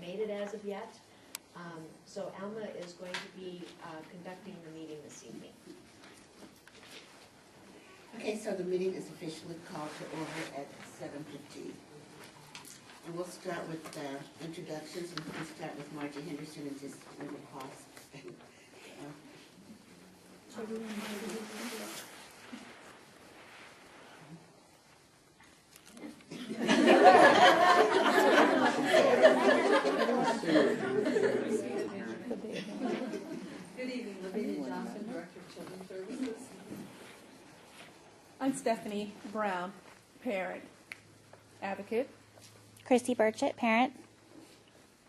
made it as of yet. So Alma is going to be conducting the meeting this evening. Okay, so the meeting is officially called to order at 7:15. And we'll start with introductions, and we'll start with Margie Henderson and just move across. Good evening, Lavinia Johnson, Director of Children's Services. I'm Stephanie Brown, parent advocate. Christy Burchett, parent.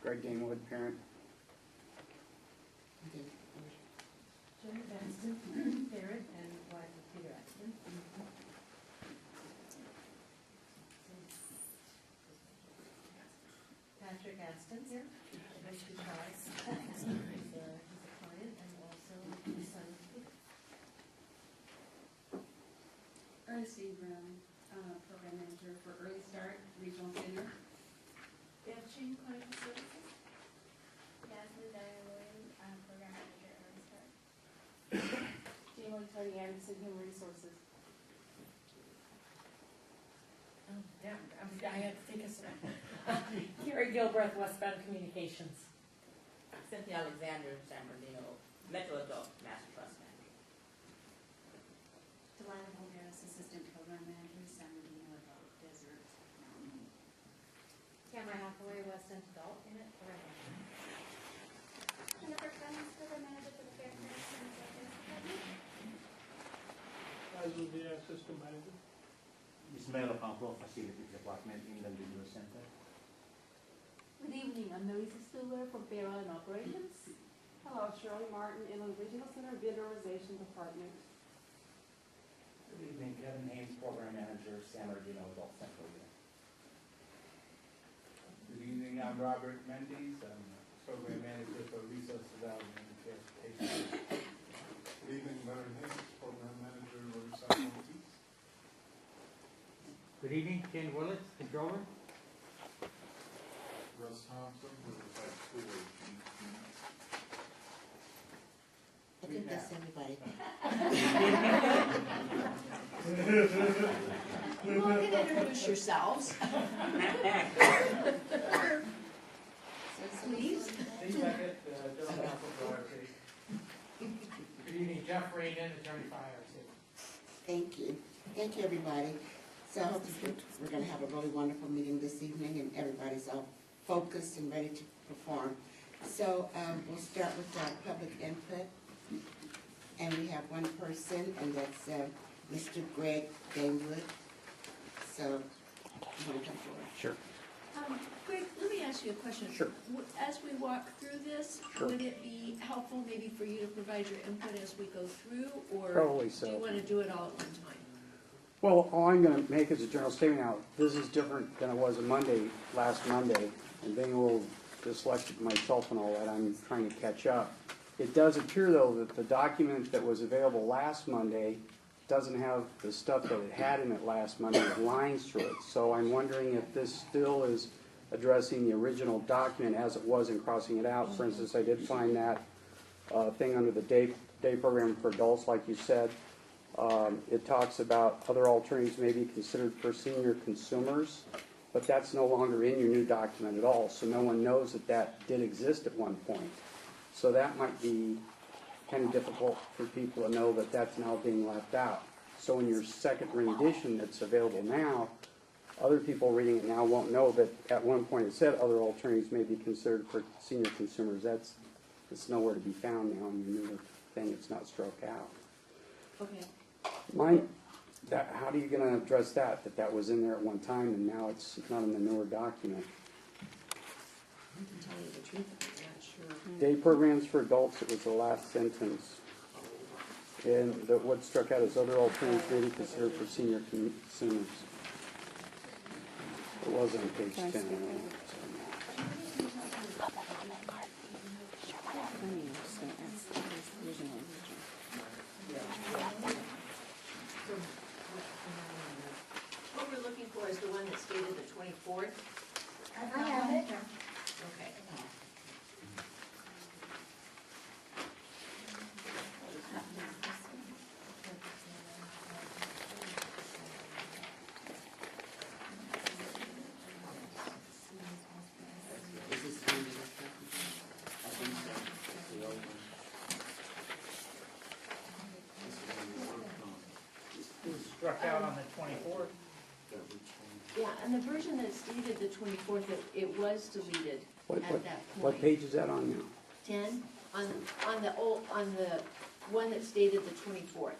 Greg Gamewood, parent. Jenna Baxton, parent and wife of Peter Axton. Patrick Axton here, Mr. Charles. He's a client and also the son of Peter. Ernestine Brown, Program Manager for Early Start Regional Center. Jean Clinical Services. Jasmine Diane Williams, Program Manager at Early Start. Jamie Tony Anderson, Human Resources. Yeah, I had to take a sec. Carrie Gilbreth, Westbound Communications. Cynthia Alexander, San Bernardino, Metro Adult Master Trust Manager. Delana Bulgaris, Assistant Program Manager, San Bernardino Adult Desert Mountain. Cameron Hathaway, West End Adult Unit, Program Manager. Jennifer Clemens, Program Manager for the Fair Nurse and Service Department. Azul Dia, System Manager. Ismail Ocampo, Facilities Department, Inland Regional Center. Good evening, I'm Melissa Stiller from Payroll and Operations. Hello, Shirley Martin, Inland Regional Center, Visualization Department. Good evening, Kevin Haynes, Program Manager, San Bernardino Adult Central Unit. Good evening, I'm Robert Mendes. I'm Program Manager for Resource Development and Transportation. Good evening, Leonard Hayes, Program Manager, Riverside Northeast. Good evening, Ken Willits, Controller. Russ Thompson, Riverside School. I think that's everybody. You all can introduce yourselves. Please. Steve Beckett, General Counsel for IRC. Good evening, Jeff Raiden, Attorney for IRC. Thank you. Thank you, everybody. So I hope we're going to have a really wonderful meeting this evening, and everybody's all focused and ready to perform. So we'll start with our public input. And we have one person, and that's Mr. Greg Gamewood. So, you want to come forward? Sure. Greg, let me ask you a question. Sure. As we walk through this, Sure. would it be helpful maybe for you to provide your input as we go through, or Probably so. do you want to do it all at one time? Well, all I'm going to make is a general statement now. This is different than it was last Monday, and being a little dyslexic myself and all that, I'm trying to catch up. It does appear, though, that the document that was available last Monday doesn't have the stuff that it had in it last Monday with lines through it. So I'm wondering if this still is addressing the original document as it was and crossing it out. For instance, I did find that thing under the day program for adults, like you said. It talks about other alternatives may be considered for senior consumers, but that's no longer in your new document at all. So no one knows that that did exist at one point. So that might be kind of difficult for people to know that that's now being left out. So in your second rendition that's available now, other people reading it now won't know that at one point it said other alternatives may be considered for senior consumers. It's nowhere to be found now in your newer thing. It's not struck out. Okay. How are you going to address that that was in there at one time and now it's not in the newer document? I can tell you the truth, I'm not sure. Day programs for adults, it was the last sentence. And what struck out is other alternatives may be considered for senior consumers. It was on page 10. What we're looking for is the one that's dated the 24th. I have it. Okay. struck out on the 24th. Yeah, and the version that's dated the 24th, it was deleted What, at what, that what point. page is that on now? 10, on the one that's dated the 24th.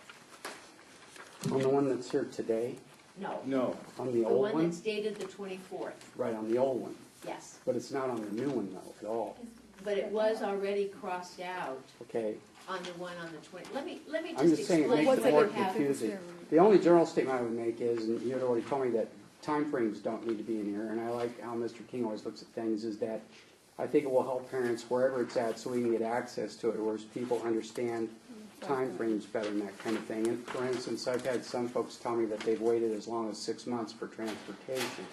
On the one that's here today? No, No. On the the old one one? that's dated the 24th, Right, on the old one. yes. But it's not on the new one though, at all. But it was already crossed out Okay. on the one on the 20. Let me I'm just just saying it explain makes what it more you have. confusing. The only general statement I would make is, and you had already told me that timeframes don't need to be in here, and I like how Mr. King always looks at things, is that I think it will help parents wherever it's at so we can get access to it, whereas people understand timeframes better and that kind of thing. And for instance, I've had some folks tell me that they've waited as long as 6 months for transportation,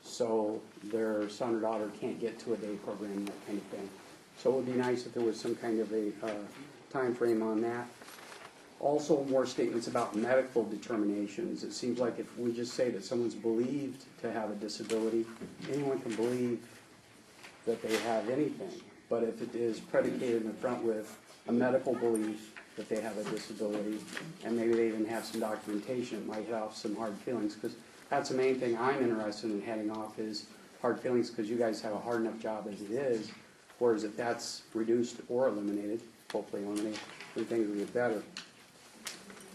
so their son or daughter can't get to a day program, that kind of thing. So it would be nice if there was some kind of a time frame on that. Also, more statements about medical determinations. It seems like if we just say that someone's believed to have a disability, anyone can believe that they have anything. But if it is predicated in front with a medical belief that they have a disability, and maybe they even have some documentation, it might hit off some hard feelings, because that's the main thing I'm interested in heading off is hard feelings, because you guys have a hard enough job as it is, whereas if that's reduced or eliminated, hopefully eliminated, then things will get better.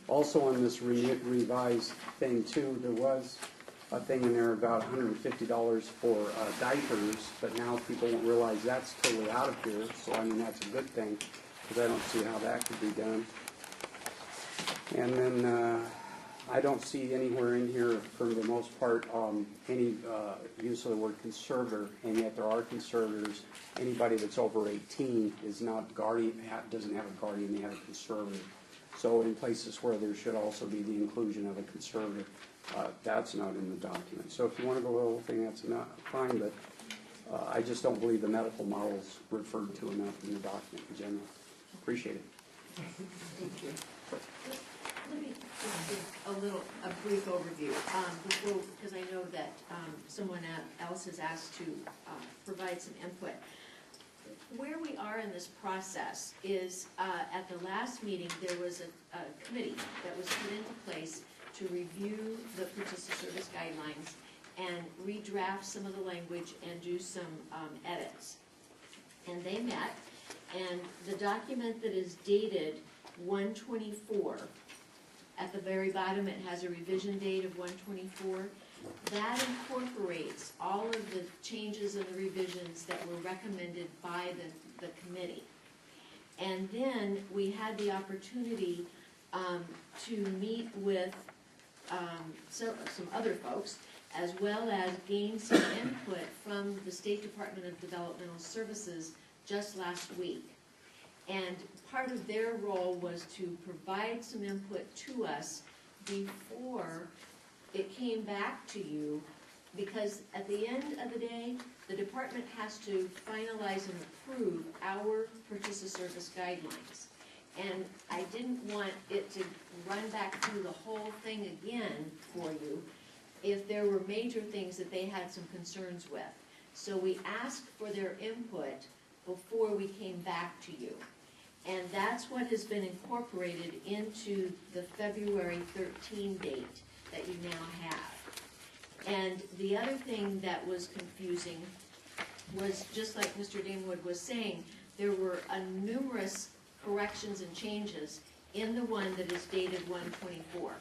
Also on this revised thing too, there was a thing in there about $150 for diapers, but now people won't realize that's totally out of here, so I mean that's a good thing, because I don't see how that could be done. And then I don't see anywhere in here, for the most part, any use of the word conservator, and yet there are conservators. Anybody that's over 18 is not guardian, doesn't have a guardian, they have a conservator. So in places where there should also be the inclusion of a conservator, that's not in the document. So if you want to go with the whole thing, that's not fine, but I just don't believe the medical model's referred to enough in the document in general. Appreciate it. Thank you. Let me just give a brief overview, because I know that someone else has asked to provide some input. Where we are in this process is, at the last meeting, there was a committee that was put into place to review the purchase of service guidelines and redraft some of the language and do some edits. And they met, and the document that is dated 1/24, at the very bottom it has a revision date of 1/24. That incorporates all of the changes and the revisions that were recommended by the committee. And then we had the opportunity to meet with some other folks, as well as gain some input from the State Department of Developmental Services just last week. And part of their role was to provide some input to us before it came back to you, because at the end of the day, the department has to finalize and approve our purchase of service guidelines. And I didn't want it to run back through the whole thing again for you if there were major things that they had some concerns with. So we asked for their input before we came back to you. And that's what has been incorporated into the February 13 date that you now have. And the other thing that was confusing was, just like Mr. Damewood was saying, there were numerous corrections and changes in the one that is dated 1/24.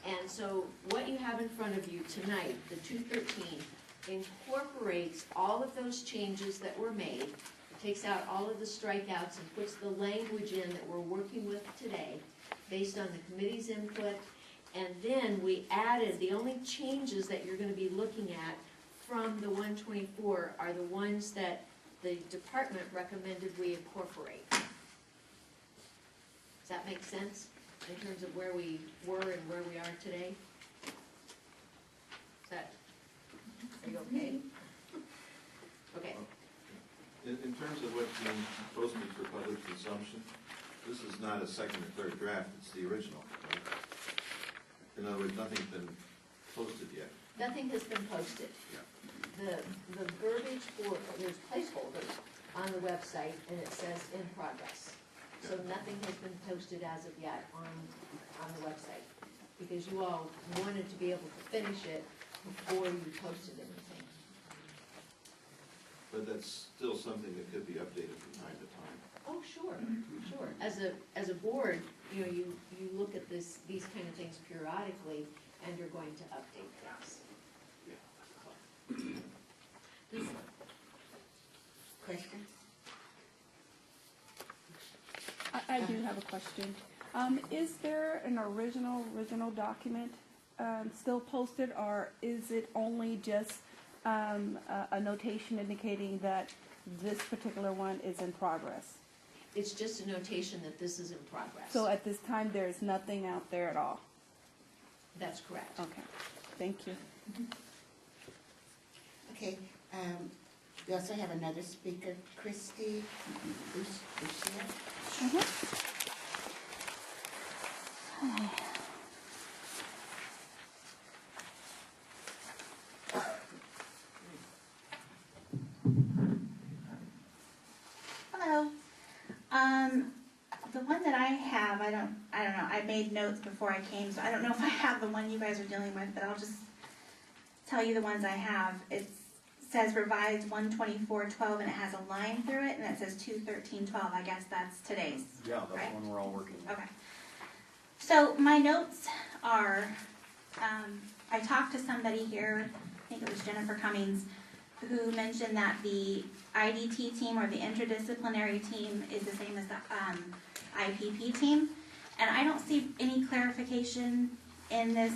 And so what you have in front of you tonight, the 213, incorporates all of those changes that were made. It takes out all of the strikeouts and puts the language in that we're working with today based on the committee's input. And then we added, the only changes that you're going to be looking at from the 1/24 are the ones that the department recommended we incorporate. Does that make sense in terms of where we were and where we are today? Are you okay? Okay. In terms of what's being posted for public consumption, this is not a second or third draft, it's the original, right? In other words, nothing's been posted yet. Nothing has been posted. Yeah. The verbiage for, there's placeholders on the website, and it says in progress. So nothing has been posted as of yet on the website. because you all wanted to be able to finish it before you posted anything. But that's still something that could be updated from time to time. Oh, sure, sure. As a board, you know, you look at these kind of things periodically, and you're going to update things. Question? I do have a question. Is there an original document still posted, or is it only just a notation indicating that this particular one is in progress? It's just a notation that this is in progress. So at this time, there's nothing out there at all? That's correct. Okay, thank you. Okay, we also have another speaker, Christy Lucia. Hello. The one that I have, I don't know, I made notes before I came, so I don't know if I have the one you guys are dealing with, but I'll just tell you the ones I have. It says revised 124.12, and it has a line through it, and it says 213.12. I guess that's today's. Yeah, that's right? one we're all working on. Okay. So my notes are, I talked to somebody here, I think it was Jennifer Cummings, who mentioned that the IDT team or the interdisciplinary team is the same as the IPP team. And I don't see any clarification in this,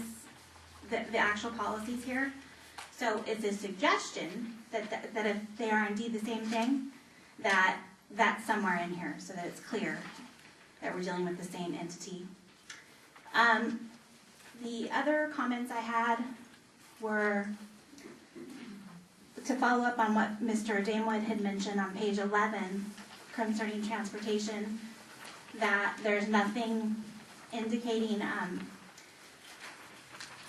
the actual policies here. So it's a suggestion that if they are indeed the same thing, that's somewhere in here so that it's clear that we're dealing with the same entity. The other comments I had were to follow up on what Mr. Damewood had mentioned on page 11 concerning transportation, that there's nothing indicating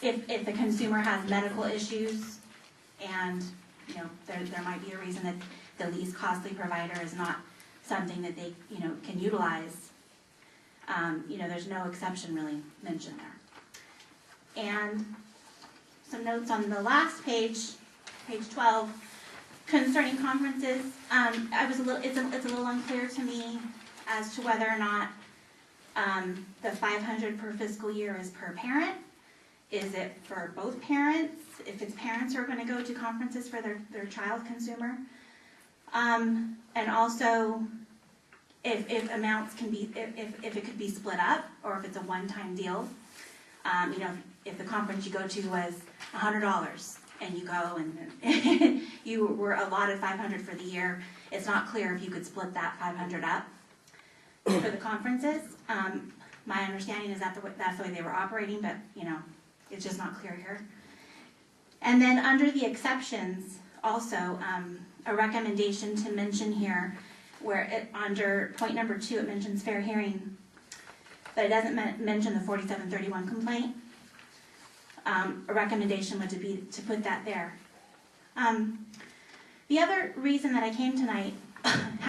if the consumer has medical issues and, you know, there might be a reason that the least costly provider is not something that they, you know, can utilize. You know, there's no exception really mentioned there. And some notes on the last page, page 12, concerning conferences. It's a little unclear to me as to whether or not the $500 per fiscal year is per parent. Is it for both parents? If it's parents who are going to go to conferences for their child consumer, and also if amounts can be, if it could be split up, or if it's a one-time deal. You know, if the conference you go to was $100 and you go and you were allotted $500 for the year, it's not clear if you could split that $500 up for the conferences. My understanding is that's the way they were operating, but you know, it's just not clear here. And then under the exceptions, also a recommendation to mention here, where under point number 2 it mentions fair hearing, but it doesn't mention the 4731 complaint. A recommendation would be to put that there. The other reason that I came tonight